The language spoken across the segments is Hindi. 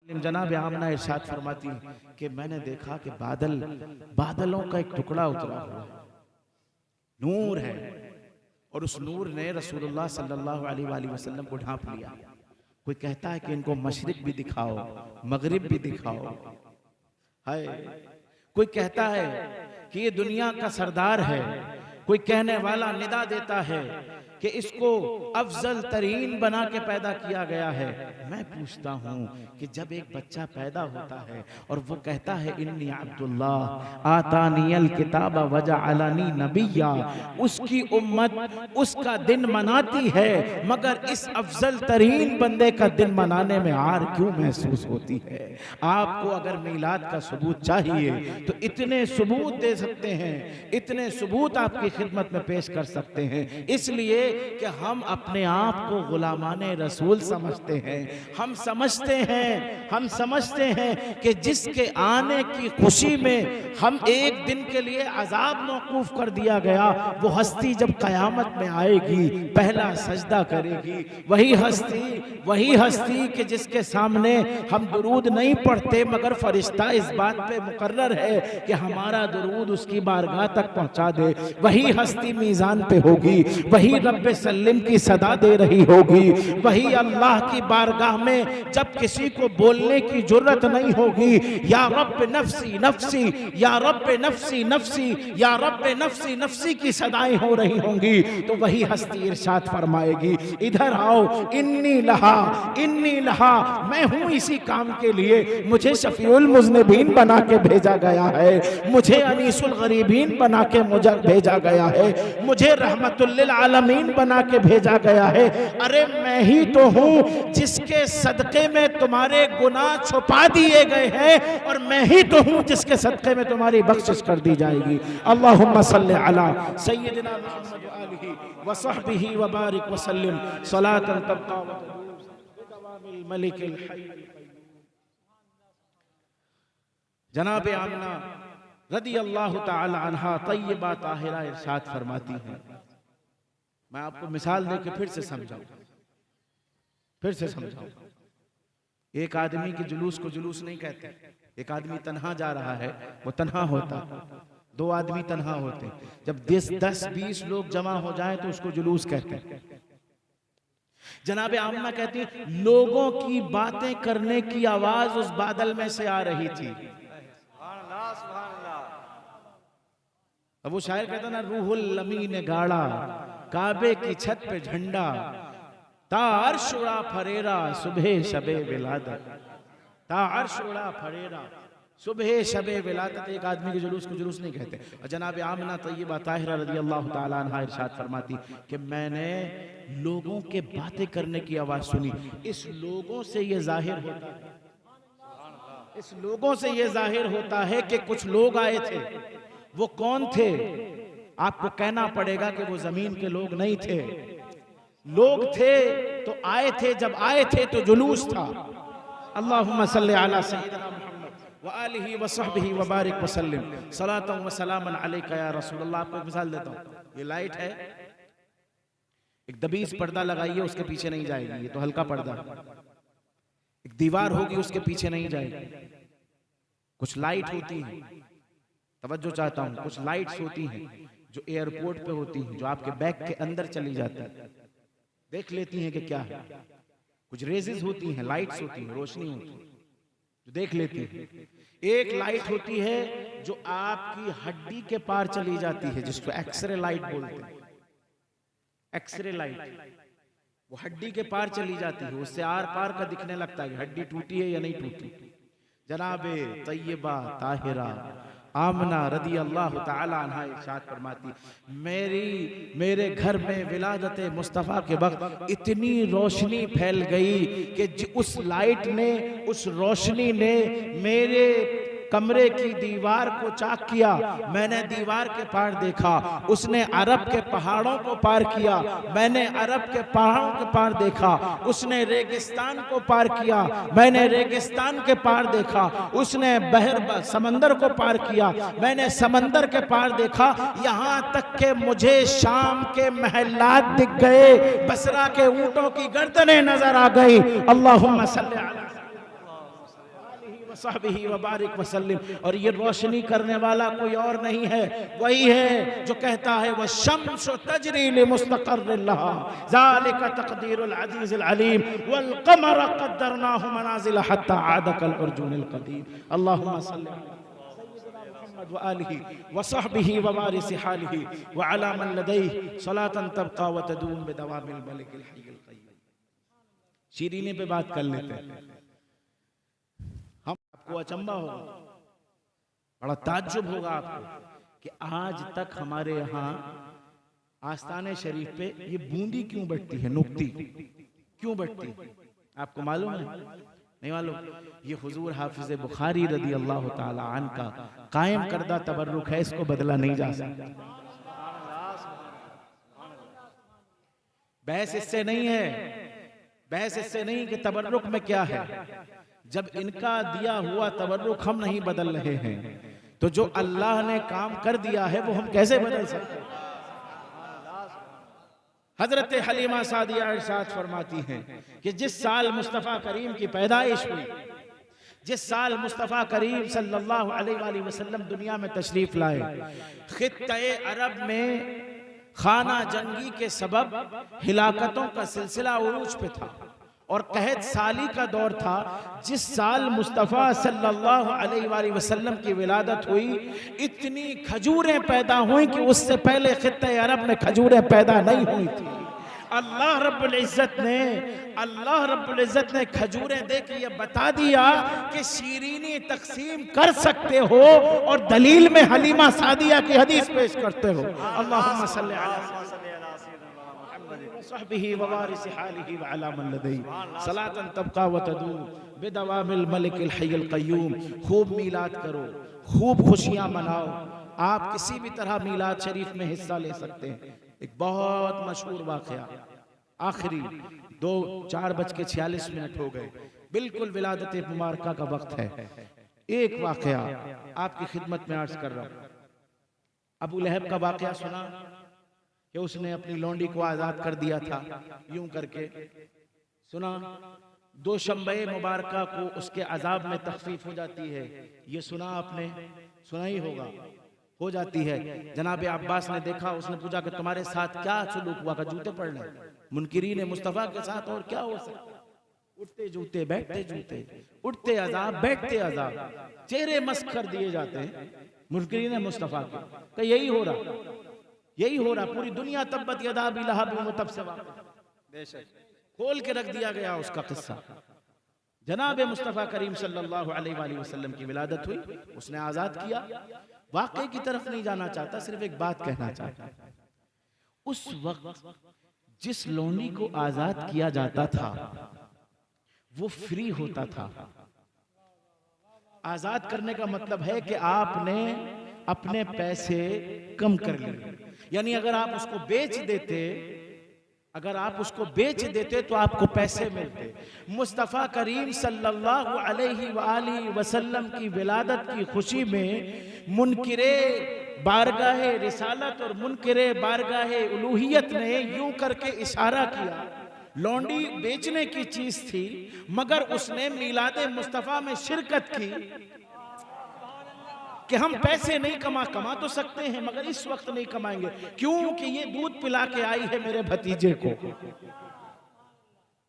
जनाब आमना इरशाद फरमाती है कि मैंने देखा कि बादलों का एक टुकड़ा उतरा हुआ है, नूर है, और उस नूर ने रसूलुल्लाह सल्लल्लाहु अलैहि वसल्लम को ढांप लिया। कोई कहता है कि इनको मशरिक भी दिखाओ, मगरिब भी दिखाओ, है। कोई कहता है कि ये दुनिया का सरदार है, कोई कहने वाला निदा देता है कि इसको अफजल तरीन बना के पैदा किया गया है। मैं पूछता हूँ कि जब एक बच्चा पैदा होता है और वो कहता है इन्नी अब्दुल्लाह आतानियल किताब वजअलनी नबिय्या, उसकी उम्मत उसका दिन मनाती है, मगर इस अफजल तरीन बंदे का दिन मनाने में आर क्यों महसूस होती है? आपको अगर मीलाद का सबूत चाहिए तो इतने सबूत दे सकते हैं, इतने सबूत आपकी खिदमत में पेश कर सकते हैं, इसलिए कि हम अपने आप को गुलामाने रसूल समझते हैं। हम समझते हैं कि जिसके आने की खुशी में हम एक दिन के लिए अजाब मौकूफ कर दिया गया, वो हस्ती जब कयामत में आएगी पहला सजदा करेगी। वही हस्ती कि जिसके सामने हम दुरूद नहीं पढ़ते, मगर फरिश्ता इस बात पे मुकर्रर है कि हमारा दुरूद उसकी बारगाह तक पहुंचा दे। वही हस्ती मीज़ान पे होगी, वही रब्बे सल्लिम की सदा दे रही होगी, वही अल्लाह की बारगाह में जब किसी को बोलने की जुर्रत नहीं होगी, या रब्बे नफ्सी नफ्सी, या रब्बे नफ्सी नफ्सी, या रब्बे नफ्सी नफ्सी की सदाएं हो रही होंगी, तो वही हस्ती इरशाद फरमाएगी इधर आओ, इन्नी लहा, मैं हूं इसी काम के लिए, मुझे शफीउल मुज़निबीन बना के भेजा गया है, मुझे अनीसुल गरीबीन बना के मुझे भेजा गया है, मुझे रहमतुल लिल आलमीन बना के भेजा गया है। अरे मैं ही तो हूं जिसके सदके में तुम्हारे गुनाह छुपा दिए गए हैं, और मैं ही तो हूं जिसके सदके में तुम्हारी बख्शिश कर दी जाएगी। अल्लाहुम्मा सल्ली अला सय्यिदिना मुहम्मद व आलिहि व सहबिहि व बारिक व सल्लिम सलातन तब्का व तदूम मलिकिल हय्य। जनाब आमना रदी अल्लाह ताला अन्हा तय्यबा ताहिरा इरशाद फरमाती हैं, मैं आपको मिसाल देके फिर से समझाऊं। एक आदमी के जुलूस को जुलूस नहीं कहते। एक आदमी तन्हा जा रहा है, वो तन्हा होता, दो आदमी तन्हा होते, जब 10-20 लोग जमा हो जाए तो उसको जुलूस कहते हैं। जनाब आमना कहती लोगों की बातें करने की आवाज उस बादल में से आ रही थी। अब वो शायर कहता ना, रूहुल अमीन गाड़ा काबे की छत पे झंडा, तार्श उड़ा फरेरा सुबह शबे विलादत, तार्श उड़ा फरेरा सुबह शबे विलादत। एक आदमी के जुलूस को जुलूस नहीं कहते। और जनाब आमना तय्यबा ताहिरा रज़ी अल्लाह ताला अन्हा इरशाद फरमाती कि मैंने लोगों के बातें करने की आवाज सुनी। इस लोगों से ये जाहिर होता है कि कुछ लोग आए थे। वो कौन थे? आपको कहना पड़ेगा कि वो जमीन के लोग नहीं थे। लोग थे तो आए थे, जब आए थे तो जुलूस था। अल्लाहुम्मा सल्ली अला सय्यिदिना मुहम्मद व आलिहि व सहबिहि व बारिक व सल्लिम सलातन व सलामन अलैका या रसूलल्लाह। आपको एक मिसाल देता हूँ, ये लाइट है, एक दबीज पर्दा लगाइए, उसके पीछे नहीं जाएगी, ये तो हल्का पर्दा। एक दीवार होगी, उसके पीछे नहीं जाएगी। कुछ लाइट होती है, तवज्जो चाहता हूं, कुछ लाइट्स होती हैं जो एयरपोर्ट पे होती हैं, जो आपके बैग के अंदर चली जाती है, देख लेती हैं कि क्या है। कुछ रेजेस होती हैं, लाइट्स होती हैं, रोशनी होती है जो देख लेती है। एक लाइट होती है जो आपकी हड्डी के पार चली जाती है, जिसको एक्सरे लाइट बोलते हैं। एक्सरे लाइट वो हड्डी के पार चली जाती है, उससे आर पार का दिखने लगता है हड्डी टूटी है या नहीं टूटी। जनाबे तय्यबा ताहिरा आमना रदी अल्लाह ताला अन्हा इरशाद फरमाती, मेरे घर में विलादत मुस्तफ़ा के वक्त इतनी रोशनी फैल गई कि उस लाइट ने, उस रोशनी ने मेरे कमरे की दीवार को चाक किया। मैंने दीवार के पार देखा, उसने अरब के पहाड़ों को पार किया। मैंने अरब के पहाड़ों के पार देखा, उसने रेगिस्तान को पार किया। मैंने रेगिस्तान के पार देखा, उसने समंदर को पार किया। मैंने समंदर के पार देखा, यहाँ तक के मुझे शाम के महलात दिख गए, बसरा के ऊंटों की गर्दनें नजर आ गई। अल्लाहुम्मा सल्ली अला वसहबिही वबारिक वसल्लिम। और ये रोशनी करने वाला कोई और नहीं है, वही है जो कहता है वश्शम्सु तजरी लिमुस्तक़र्रिन लहा ज़ालिका तक़दीरुल अज़ीज़िल अलीम वल क़मरा क़द्दरनाहु मनाज़िला हत्ता आदा कल उर्जूनिल क़दीम। अल्लाहुम्मा सल्लि व आलिहि व सहबिही व वारिस हालिहि व अला मन लदैहि सलातन तबक़ा व तदूम बिदवामिल मलिकिल हय्यिल क़य्यूम। शीरीने पे बात कर लेते हैं। हम आपको अचंबा होगा, बड़ा ताज्जुब होगा आपको कि आज तक हमारे यहाँ आस्ताने शरीफ पे ये बूंदी क्यों बैठती है, नुक्ती क्यों बैठती है? आपको मालूम है? नहीं मालूम? ये हुजूर हाफिज बुखारी रदी अल्लाह ताला अन्हु का कायम करदा तबर्रुक है, इसको बदला नहीं जा सकता। बहस इससे नहीं है, बहस इससे नहीं कि तबर्रुक में क्या है। जब इनका दिया हुआ तबर्रुक हम नहीं बदल रहे हैं, तो जो अल्लाह ने काम कर दिया है वो हम कैसे बदल सकते हैं? हजरत हलीमा सादिया इरशाद फरमाती हैं कि जिस साल मुस्तफ़ा करीम की पैदाइश हुई, जिस साल मुस्तफ़ा करीम सल्लल्लाहु अलैहि वसल्लम दुनिया में तशरीफ लाए, खित्ते अरब में खाना जंगी के सबब हिलाकतों का सिलसिला उरूज पे था और कहत साली का दौर था। जिस साल मुस्तफ़ा सल्लल्लाहु अलैहि वसल्लम की विलादत हुई, इतनी खजूरें पैदा हुई कि उससे पहले खित्ते अरब में खजूरें पैदा नहीं हुई थी। अल्लाह रब्बुल इज़्ज़त ने खजूरें दे के ये बता दिया कि शीरीनी तकसीम कर सकते हो और दलील में हलीमा सादिया की हदीस पेश करते हो। अल्लाहुम्मा सल्लि अला सहबिही व वारिस हालिही व अला मन लदैहि सलातन तबक़ा व तदूम बिदवामिल मलिकिल हय्यिल क़य्यूम। खूब मीलाद करो, खूब खुशियां मनाओ। आप किसी भी तरह मीलाद शरीफ में हिस्सा ले सकते हैं। एक बहुत मशहूर वाक़या, आखिरी 4:46 हो गए, बिल्कुल विलादत मुबारका का वक्त है। एक वाक़या आपकी खिदमत में अर्ज कर रहा हूँ। अबू लहब का वाक़या सुना कि उसने अपनी लौंडी को आजाद कर दिया था, यूं करके सुना। 2 शंबे मुबारका को उसके अजाब में तखफीफ हो जाती है, ये सुना आपने? सुना ही होगा, हो जाती है। जनाब अब्बास ने देखा, उसने पूछा कि तुम्हारे साथ क्या सुलूक हुआ? का जूते पड़ने। मुनकिरीन मुस्तफ़ा के साथ और क्या हो सकता? उठते जूते बैठते जूते, उठते अजाब बैठते अजाब, चेहरे मस्क कर दिए जाते हैं मुनकिरीन मुस्तफ़ा के। यही हो रहा, यही हो रहा। पूरी दुनिया तब्बत यदा अबी लहब व तब से खोल के रख दिया गया उसका किस्सा। जनाब मुस्तफ़ा करीम सल्लल्लाहु अलैहि वसल्लम की विलादत हुई, उसने आजाद किया। वाक़े की तरफ नहीं जाना चाहता, सिर्फ एक बात कहना चाहता। उस वक्त जिस लोनी को आजाद किया जाता था वो फ्री होता था। आजाद करने का मतलब है कि आपने अपने पैसे कम कर लिए। यानी अगर आप उसको बेच देते, अगर आप उसको बेच देते तो आपको पैसे मिलते। मुस्तफ़ा करीम सल्लल्लाहु अलैहि वसल्लम की विलादत की खुशी में मुनकिरे बारगाहे रिसालत और मुनकिरे बारगाहे उलूहियत ने यूं करके इशारा किया। लौंडी बेचने की चीज थी, मगर उसने मीलादे मुस्तफ़ा में शिरकत की कि हम पैसे नहीं कमा तो सकते हैं मगर इस वक्त नहीं कमाएंगे। क्योंकि ये दूध पिला के आई है मेरे भतीजे को।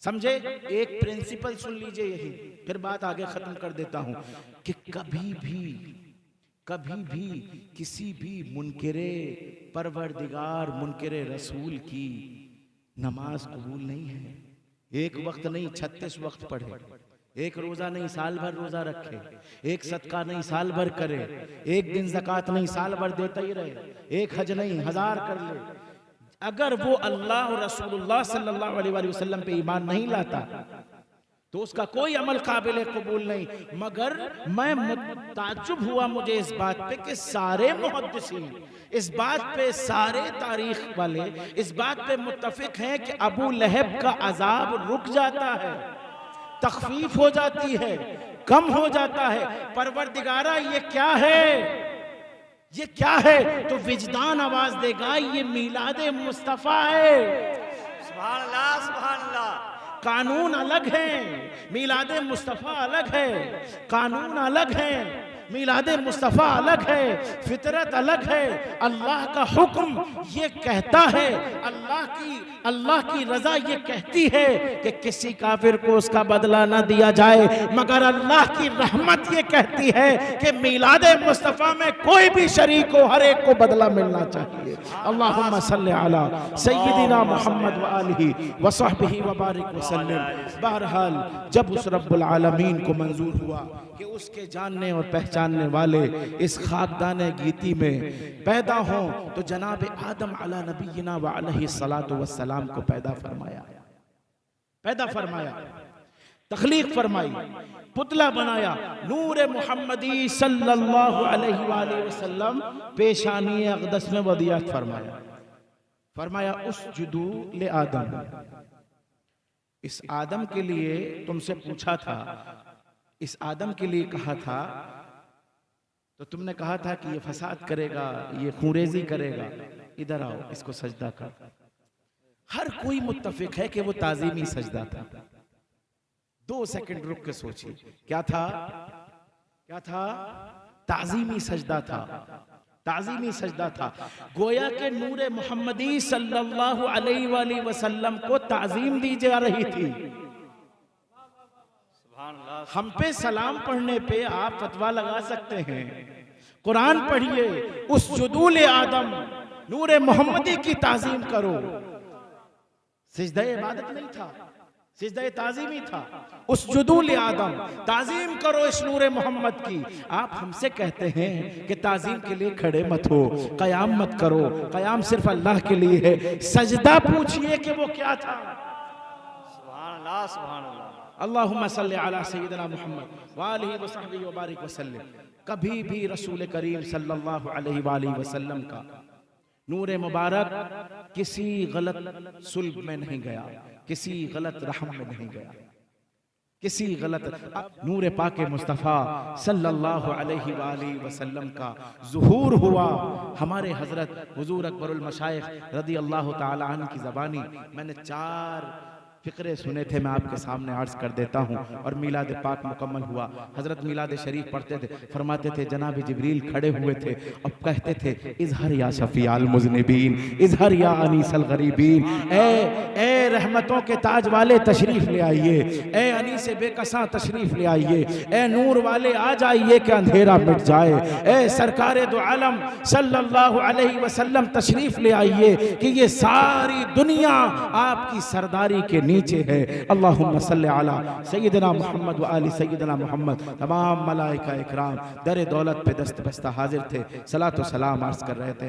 समझे? एक प्रिंसिपल सुन लीजिए यही, फिर बात आगे खत्म कर देता हूं कि कभी भी किसी भी मुनकिरे परवरदिगार मुनकिरे रसूल की नमाज कबूल नहीं है। एक वक्त नहीं 36 वक्त पढ़े, एक रोजा नहीं साल भर रोजा रखे, एक सदका नहीं साल भर करे, एक दिन ज़कात नहीं साल भर देता ही रहे, एक हज नहीं 1000 कर ले। अगर वो अल्लाह और रसूलुल्लाह सल्लल्लाहु अलैहि वसल्लम पे ईमान नहीं लाता तो उसका कोई अमल काबिल कबूल नहीं। मगर मैं ताज्जुब हुआ मुझे इस बात पे कि सारे मुहद्दिसीन, इस बात पे सारे तारीख वाले इस बात पे मुत्तफिक हैं कि अबू लहब का अजाब रुक जाता है, तखफीफ हो जाती है, कम हो जाता है। परवरदिगारा ये क्या है, ये क्या है? तो विजदान आवाज देगा ये मीलादे मुस्तफा है। सुभान अल्लाह, सुभान अल्लाह। कानून अलग है, मीलादे मुस्तफ़ा अलग है, कानून अलग है, मीलादे मुस्तफ़ा अलग है, फितरत अलग है। अल्लाह का हुक्म ये कहता है, अल्लाह की रजा ये कहती है कि किसी काफिर को उसका बदला ना दिया जाए, मगर अल्लाह की रहमत ये कहती है कि मीलादे मुस्तफ़ा में कोई भी शरीक हो, हर एक को बदला मिलना चाहिए। अल्लाहुम्मा सल्ली अला सय्यिदिना मुहम्मद व आलिहि व सहबिहि व बारिक वसल्लम। बहरहाल जब उस रब्बुल आलमीन को मंजूर हुआ कि उसके जानने और पहचानने वाले इस खाकदाने गीती में पैदा हों, तो जनाब आदम अला नबीना व अलैहि सलातु वस्सलाम को पैदा फरमाया, तखलीक फरमाई, पुतला बनाया। नूर मुहम्मदी सल्लल्लाहु अलैहि वसल्लम पेशानी अक़दस में वदियत फरमाया उसजुदू ले आदम। इस आदम के लिए तुमसे पूछा था, इस आदम के लिए कहा था, तो तुमने कहा था कि ये फसाद करेगा, ये खूरेजी करेगा, इधर आओ, इसको सजदा कर। हर कोई मुत्तफिक है कि वो ताजीमी सजदा था। 2 सेकंड रुक के सोचिए, क्या था? ताजीमी सजदा था, ताजीमी सजदा था। गोया के नूरे मुहम्मदी सल्लल्लाहु अलैहि वसल्लम को ताजीम दी जा रही थी। हम पे सलाम पढ़ने पे आप फतवा लगा सकते हैं, कुरान पढ़िए, उस जुदूल आदम नूरे मोहम्मदी की ताजीम करो। सिजदा इबादत नहीं था, सिजदा ताजीमी था। उस जुदूल आदम ताजीम करो इस नूरे मोहम्मद की। आप हमसे कहते हैं कि ताजीम के लिए खड़े मत हो, कयाम मत करो, कयाम सिर्फ अल्लाह के लिए है। सजदा पूछिए कि वो क्या था। सुभान अल्लाह, सुभान अल्लाह। अल्लाहुम्मा सल्ली अला सय्यिदिना मुहम्मद व आलिहि व सहबिहि व बारिक वसल्लम। कभी भी रसूल करीम सल्लल्लाहु अलैहि वसल्लम का नूर मुबारक किसी गलत सुल्ब में नहीं गया, किसी गलत रहम में नहीं गया, किसी गलत नूर पाके मुस्तफ़ा सल्लल्लाहु अलैहि वसल्लम का ज़ुहूर हुआ। हमारे हज़रत हुज़ूर अकबरुल मशाइख़ रज़ी अल्लाह ताला अन्हु की ज़बानी मैंने 4 फ़िक्रे सुने थे, मैं आपके सामने अर्ज़ कर देता हूँ। और मीलाद पाक मुकम्मल हुआ, हज़रत मीलाद शरीफ पढ़ते थे, फरमाते थे जनाब जिब्रील खड़े हुए थे और कहते थे इज़हर या शफ़ीअल मुज़निबीन, इज़हर या अनीसल गरीबीन। ए रहमतों के ताज वाले तशरीफ़ ले आइए, ए अनीस बेकसां तशरीफ़ ले आइए, ए नूर वाले आ जाइए कि अंधेरा मिट जाए, ए सरकारे दो आलम सल्लल्लाहु अलैहि वसल्लम तशरीफ़ ले आइए कि ये सारी दुनिया आपकी सरदारी के नीचे है। अल्लाहुम्मा सल्ली अला सय्यिदिना मुहम्मद व आलि सय्यिदिना मुहम्मद। तमाम मलाइका इकराम दर दौलत पे दस्त बस्ता हाजिर थे, सलातो सलाम अर्ज़ कर रहे थे।